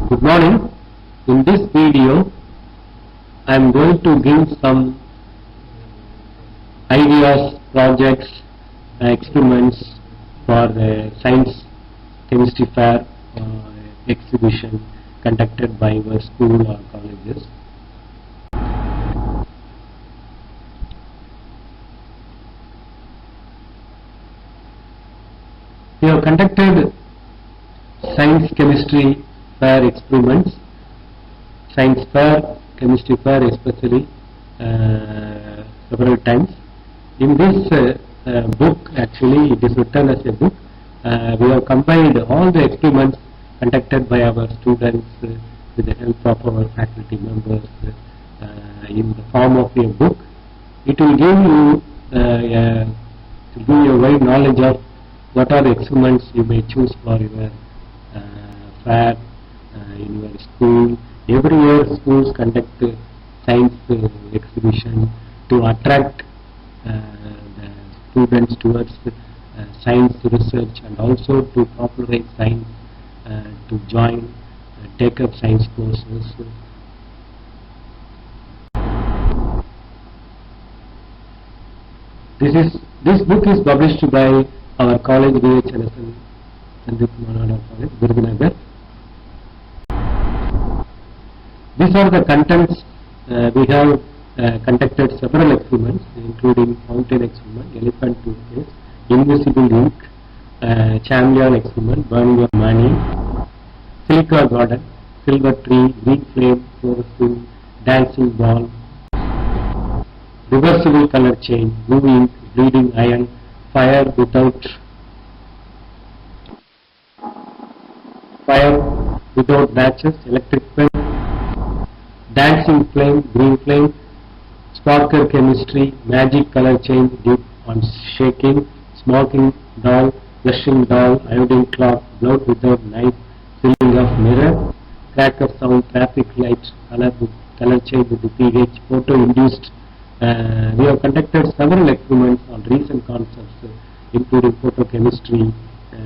Good morning. In this video, I am going to give some ideas, projects, experiments for the science chemistry fair exhibition conducted by our school or colleges. We have conducted science chemistry fair experiments, science fair, chemistry fair especially, several times. In this book, actually it is written as a book. We have combined all the experiments conducted by our students with the help of our faculty members in the form of a book. It will give you a wide knowledge of what are the experiments you may choose for your fair in your school. Every year schools conduct science exhibition to attract the students towards science research and also to popularize science, to join, take up science courses. This book is published by our college, VHNSL Sandeep Manada College, Virudhunagar. These are the contents. We have conducted several experiments, including fountain experiment, elephant toothpaste, invisible ink, chameleon experiment, burning of money, silica garden, silver tree, green flame, fluorescent, dancing ball, reversible color change, blue ink, bleeding iron, fire without matches, electric pen, dancing flame, green flame, sparkle chemistry, magic color change, dip on shaking, smoking doll, blushing doll, iodine clock, blood without knife, filling of mirror, cracker sound, traffic light, color change with the pH, photo induced. We have conducted several experiments on recent concepts, including photochemistry,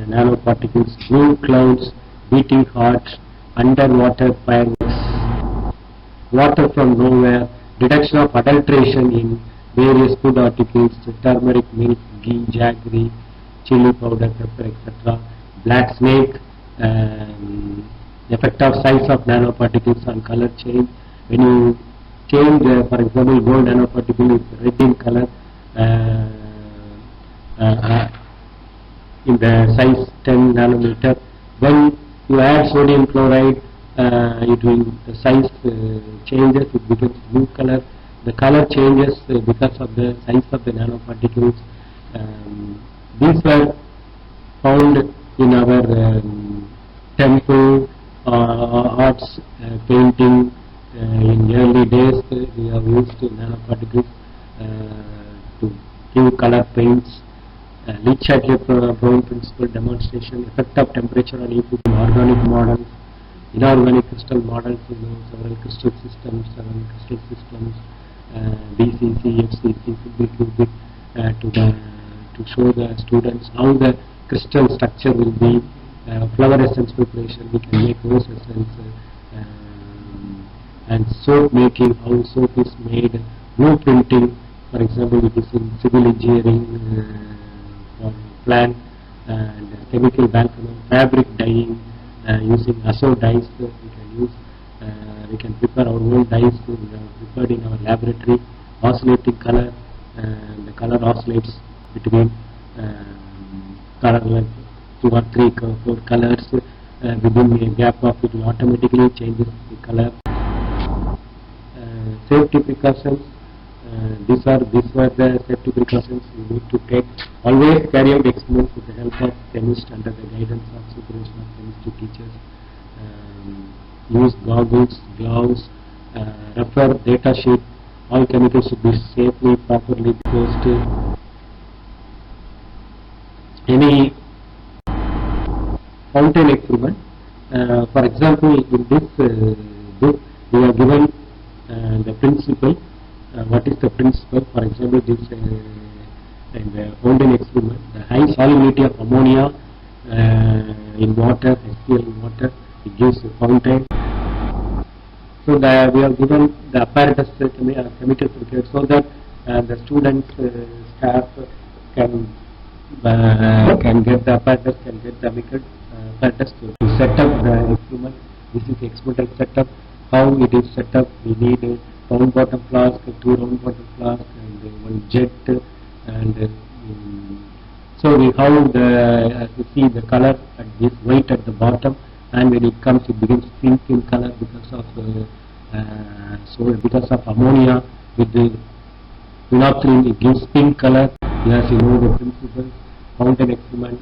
nanoparticles, blue clouds, beating heart, underwater fireworks, water from nowhere, detection of adulteration in various food articles, turmeric, milk, ghee, jaggery, chili powder, pepper, etc. Black snake, effect of size of nanoparticles on color change. When you change, for example, gold nanoparticle is red in color in the size 10 nanometer. When you add sodium chloride, the size changes, it becomes blue color. The color changes because of the size of the nanoparticles. These were found in our temple arts painting. In early days, we have used nanoparticles to give color paints. Leach-Chatelet-Brown principle demonstration, effect of temperature on input in organic models, inorganic crystal models, several crystal systems, BCC, FCC, simple cubic, to show the students how the crystal structure will be, fluorescence preparation, we can make rose essence, and soap making, how soap is made, blueprinting, for example, it is in civil engineering for plant and chemical background, fabric dyeing, using azo dyes, we can prepare our own dyes prepared in our laboratory, oscillating color, and the color oscillates between color like 2 or 3 or 4 colors within a gap of it will automatically changes the color. Safety precautions. These were the safety precautions we need to take. Always carry out experiments with the help of chemists under the guidance of supervision of chemistry teachers. Use goggles, gloves, refer data sheet. All chemicals should be safely, properly disposed. Any fountain experiment. For example, in this book, we are given the principle. What is the principle? For example, this in the fountain experiment, the high solubility of ammonia in water, HCl in water, it gives a fountain. So we have given the apparatus chemical certificate so that the students, staff can get the apparatus, can get the apparatus to set up the experiment. This is the experimental setup. How it is set up? We need a round bottom flask, 2 round bottom flask, and 1 jet, and so we have as you see the color at this white at the bottom, and when it comes it begins pink in color because of ammonia with the phenolphthalein, it gives pink color. Yes, you know the principle. Fountain experiment,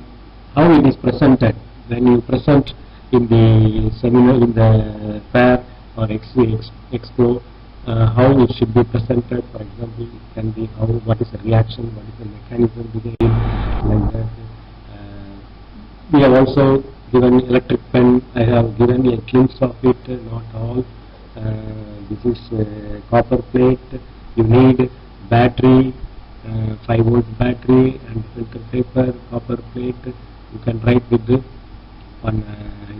how it is presented when you present in the seminar, in the fair or expo, how it should be presented. For example, it can be what is the reaction, what is the mechanism behind, like that. We have also given electric pen. I have given a glimpse of it, not all. This is copper plate. You need battery, 5-volt battery, and filter paper, copper plate. You can write with in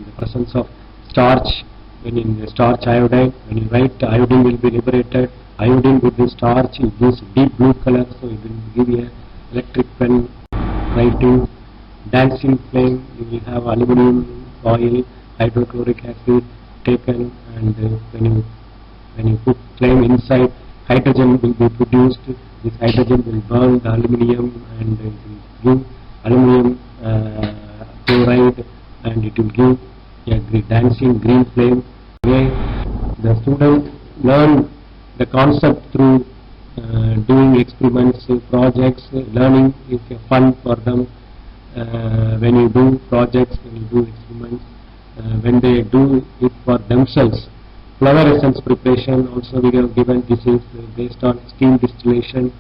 the presence of starch. When in the starch iodine, when you write, iodine will be liberated. Iodine with the starch, it gives deep blue color, so it will give you an electric pen writing. Dancing flame, you will have aluminum foil, hydrochloric acid taken, and when you put flame inside, hydrogen will be produced. This hydrogen will burn the aluminium, and it will give aluminium chloride, and it will give a dancing green flame. The students learn the concept through doing experiments, projects. Learning is fun for them. When you do projects, when you do experiments, when they do it for themselves. Flower essence preparation also we have given. This is based on steam distillation,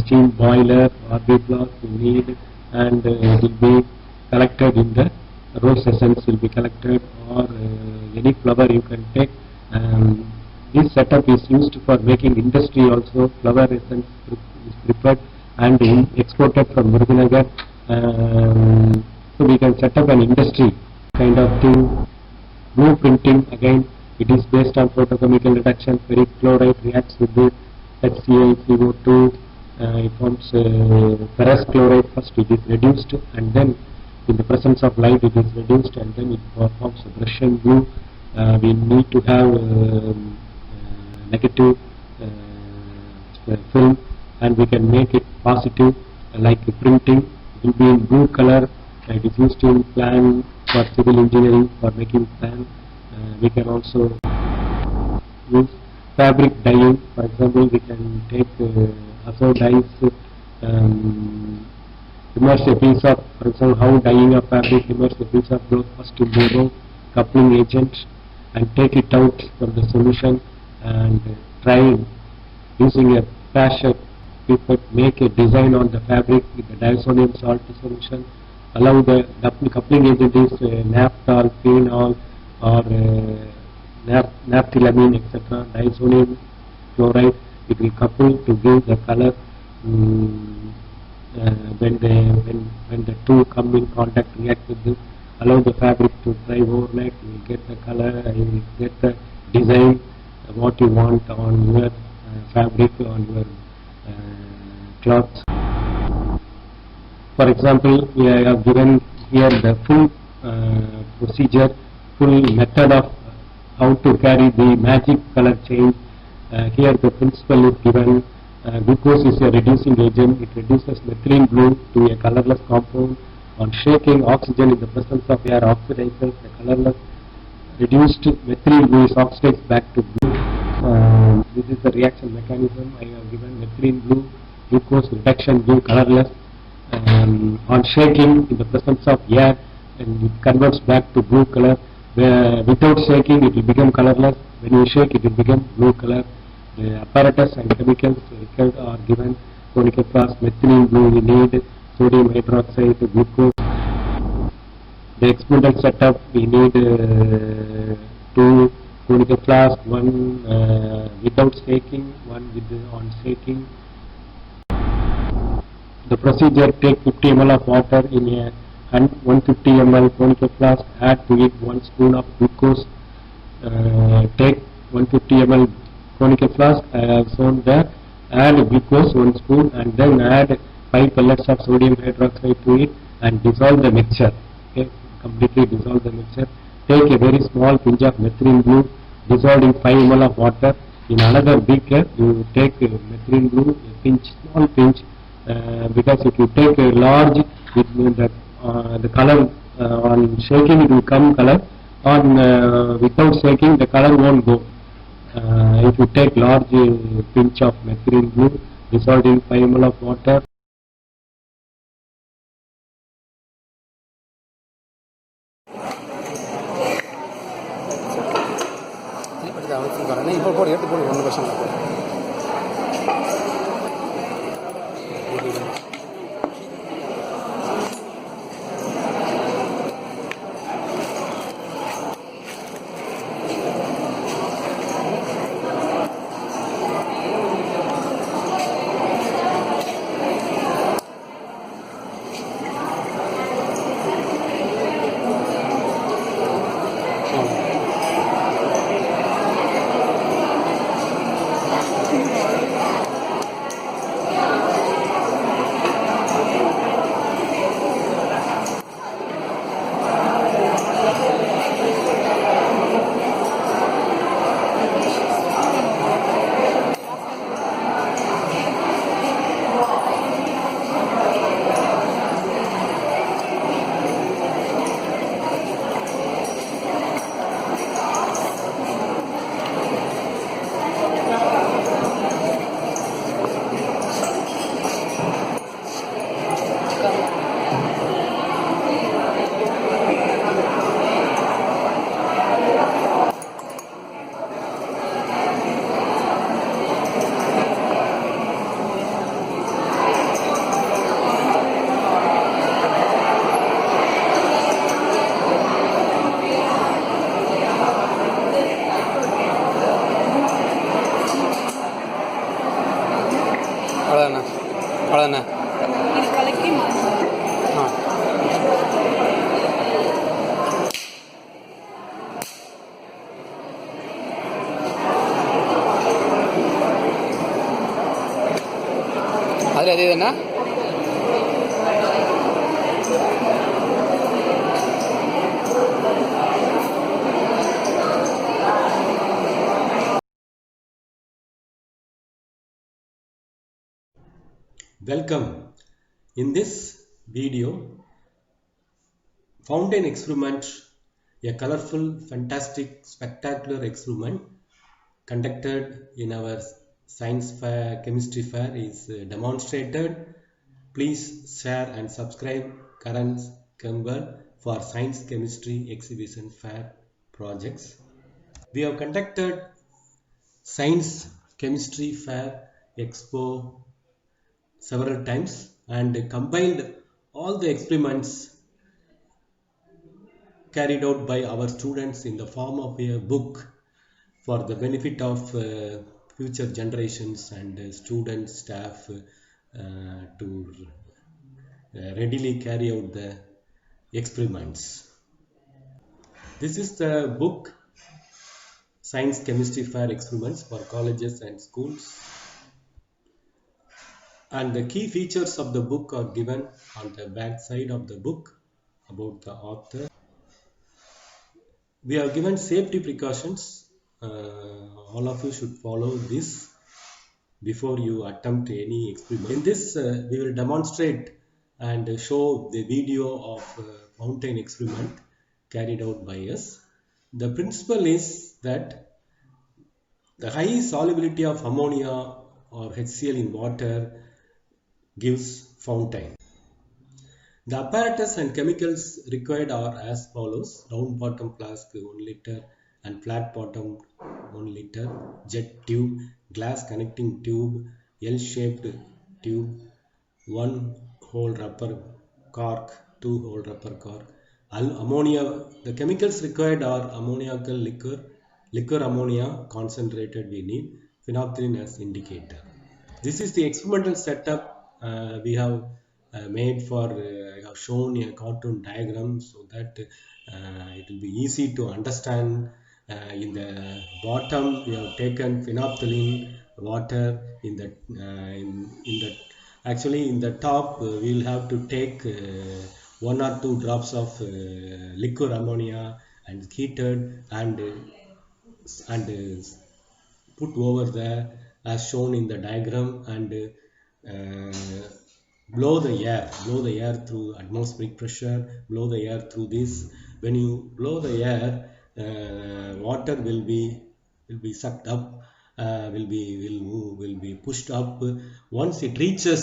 steam boiler, RB block you need, and it will be collected in the rose essence will be collected, or any flower you can take. This setup is used for making industry also. Flower essence is prepared and exported from Virudhunagar. So we can set up an industry kind of thing. Blueprinting, again it is based on photochemical reduction. Ferric chloride reacts with the HClCO2, it forms ferrous chloride. First it is reduced, and then in the presence of light it is reduced, and then it forms a Prussian blue. We need to have negative film, and we can make it positive like printing. It will be in blue color. It is used in plan for civil engineering for making plan. We can also use fabric dyeing. For example, we can take azo dyes, immerse a piece of, for example, how dyeing a fabric, immerse a piece of cloth first in boro coupling agent and take it out from the solution and try using a pressure pipette, make a design on the fabric with the diazonium salt solution. Allow the coupling agent is naphthol, phenol, or naphthylamine, etc. Diazonium chloride, it will couple to give the color. When the two come in contact, react with this, allow the fabric to dry overnight, you will get the color, you will get the design, what you want on your fabric, on your cloth. For example, we have given here the full procedure, full method of how to carry the magic color change. Here the principle is given. Glucose is a reducing agent. It reduces methylene blue to a colorless compound. On shaking, oxygen in the presence of air oxidizes the colorless reduced methylene blue is oxidized back to blue. This is the reaction mechanism. I have given methylene blue, glucose reduction blue, colorless. On shaking in the presence of air, and it converts back to blue color. Without shaking, it will become colorless. When you shake, it will become blue color. The apparatus and chemicals required are given. Conical flask, methylene blue we need, sodium hydroxide, glucose. The experimental setup we need 2 conical flask, 1 without shaking, 1 with on shaking. The procedure: take 50 ml of water in a and 150 ml conical flask, add to it 1 spoon of glucose. Take 150 ml conical flask, I have shown there, add glucose 1 spoon and then add 5 pellets of sodium hydroxide to it and dissolve the mixture. Okay, completely dissolve the mixture. Take a very small pinch of methylene blue dissolved in 5 ml of water. In another beaker, you take methylene blue, a pinch, small pinch, because if you take a large, it means that the color on shaking it will come color, on without shaking the color won't go. If you take large pinch of methylene blue dissolved in 5 ml of water. இப்போ போடு எடுத்து போடு ஒன்றும் பிரச்சனை இல்லை. அவ்வளோதாண்ணா. ஆ அதில் எது இதுண்ணா? Welcome. In this video, fountain experiment, a colorful, fantastic, spectacular experiment conducted in our science fair, chemistry fair is demonstrated. Please share and subscribe Karan Kemble for science chemistry exhibition fair projects. We have conducted science chemistry fair expo several times and combined all the experiments carried out by our students in the form of a book for the benefit of future generations and students, staff to readily carry out the experiments. This is the book Science Chemistry Fair Experiments for colleges and schools. And the key features of the book are given on the back side of the book about the author. We have given safety precautions. All of you should follow this before you attempt any experiment. In this, we will demonstrate and show the video of fountain experiment carried out by us. The principle is that the high solubility of ammonia or HCl in water gives fountain. The apparatus and chemicals required are as follows: round bottom flask 1 liter and flat bottom 1 liter, jet tube, glass connecting tube, L-shaped tube, 1 hole rubber cork, 2 hole rubber cork, ammonia. The chemicals required are ammoniacal liquor, liquor ammonia concentrated we need, phenolphthalein as indicator. This is the experimental setup we have made for have shown a cartoon diagram so that it will be easy to understand. In the bottom, we have taken phenolphthalein water. In the actually in the top, we will have to take 1 or 2 drops of liquid ammonia and heated and put over there as shown in the diagram, and blow the air through atmospheric pressure, blow the air through this. When you blow the air, water will be sucked up, will be pushed up. Once it reaches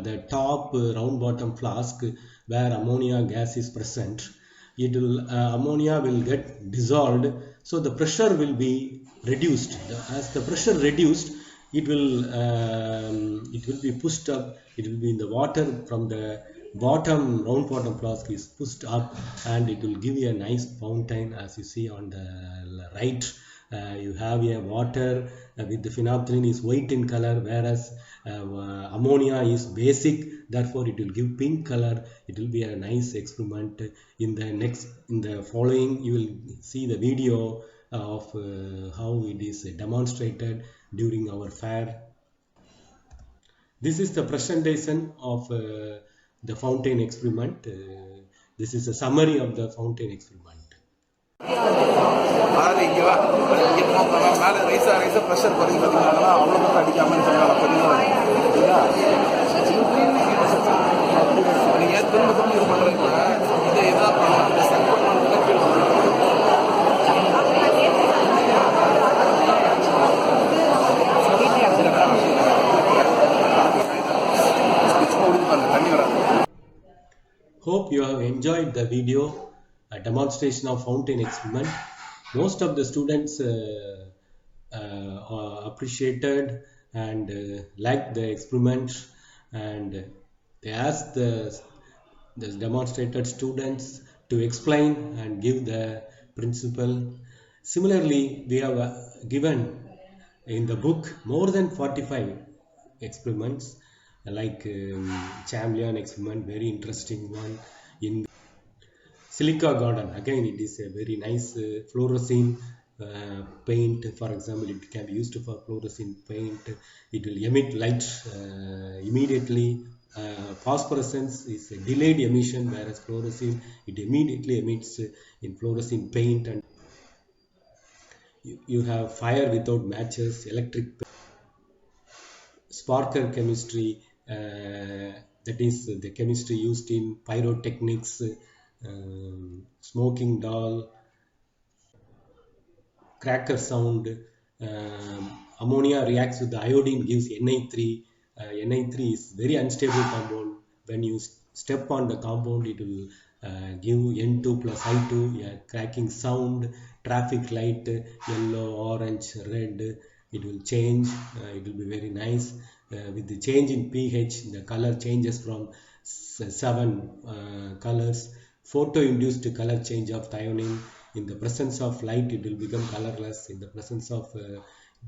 the top round bottom flask where ammonia gas is present, ammonia will get dissolved, so the pressure will be reduced. As the pressure reduced, it will be pushed up. It will be in the water from the round bottom flask is pushed up, and it will give you a nice fountain. As you see on the right, you have a water with the phenolphthalein is white in color, whereas ammonia is basic, therefore it will give pink color. It will be a nice experiment. In the following, you will see the video of how it is demonstrated during our fair. This is the presentation of the fountain experiment. This is a summary of the fountain experiment. அதாவது இங்கே வா இங்கே போகிறோம் மேலே ரைஸாக pressure குறையும் பார்த்தீங்கன்னா அவ்வளோ மட்டும் அடிக்காமல் சரிங்களா நீங்கள் திரும்ப இது பண்ணுறீங்க இதை எதாவது பண்ணலாம் செட் பண்ணுறதுல ஃபீல் பண்ணுறீங்க தண்ணி வராது. Hope you have enjoyed the video, a demonstration of fountain experiment. Most of the students appreciated and liked the experiment, and they asked the demonstrated students to explain and give the principle. Similarly, we have given in the book more than 45 experiments, like Chameleon experiment, very interesting one. In Silica Garden, again it is a very nice fluorescent paint. For example, it can be used for fluorescent paint. It will emit light immediately. Phosphorescence is a delayed emission, whereas fluorescent it immediately emits in fluorescent paint. And you have fire without matches, electric sparker chemistry, that is the chemistry used in pyrotechnics, smoking doll, cracker sound. Ammonia reacts with the iodine, gives Na3. Na3 is very unstable compound. When you step on the compound, it will give N2 plus I2, a cracking sound, traffic light, yellow, orange, red. It will change. It will be very nice. With the change in pH, the color changes from 7 colors. Photo-induced color change of thionein. In the presence of light, it will become colorless. In the presence of it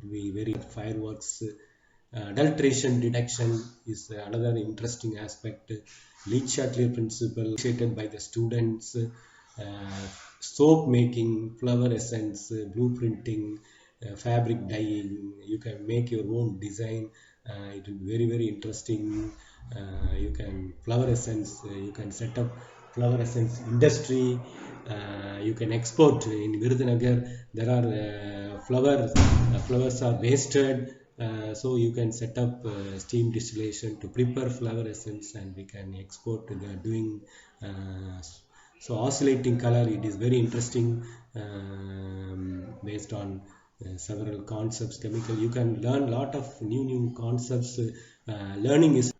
will be very fireworks. Adulteration detection is another interesting aspect. Leach-Chatelard principle appreciated by the students. Soap making, flower essence, blueprinting, fabric dyeing. You can make your own design. It will be very, very interesting. You can flower essence. You can set up flower essence industry. You can export. In Virudhunagar, there are flowers are wasted. So you can set up steam distillation to prepare flower essence, and we can export. They are doing so oscillating color. It is very interesting, based on several concepts, chemical. You can learn lot of new concepts. Learning is.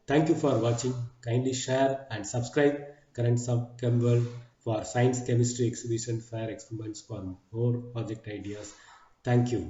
Thank you for watching. Kindly share and subscribe Currents of Chem World for science, chemistry exhibition, fair experiments for more project ideas. Thank you.